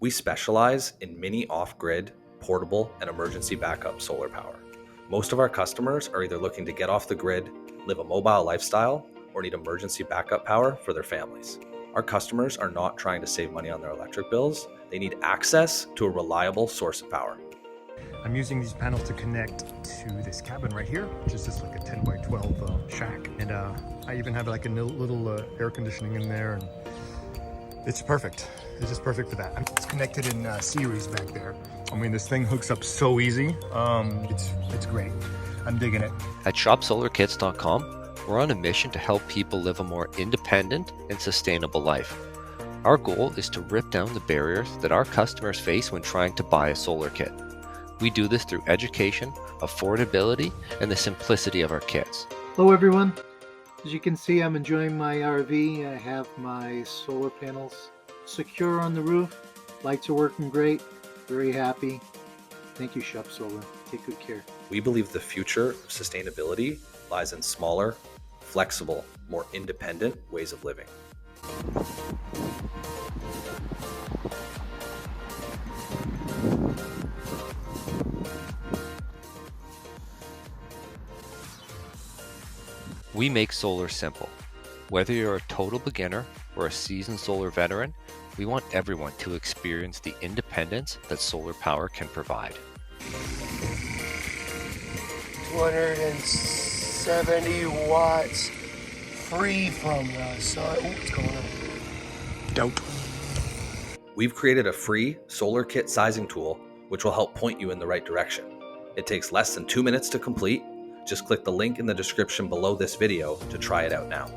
We specialize in mini off-grid, portable, and emergency backup solar power. Most of our customers are either looking to get off the grid, live a mobile lifestyle, or need emergency backup power for their families. Our customers are not trying to save money on their electric bills. They need access to a reliable source of power. I'm using these panels to connect to this cabin right here, which is just like a 10 by 12 shack. And I even have like a little air conditioning in there, and it's perfect. It's just perfect for that. It's connected in series back there. I mean, this thing hooks up so easy. It's great. I'm digging it. At shopsolarkits.com, we're on a mission to help people live a more independent and sustainable life. Our goal is to rip down the barriers that our customers face when trying to buy a solar kit. We do this through education, affordability, and the simplicity of our kits. Hello everyone. As you can see, I'm enjoying my RV. I have my solar panels secure on the roof. Lights are working great. Very happy. Thank you, Shop Solar. Take good care. We believe the future of sustainability lies in smaller, flexible, more independent ways of living. We make solar simple. Whether you're a total beginner or a seasoned solar veteran, we want everyone to experience the independence that solar power can provide. 270 watts, free from the sun. Oh, what's going on? Dope. We've created a free solar kit sizing tool, which will help point you in the right direction. It takes less than 2 minutes to complete. Just click the link in the description below this video to try it out now.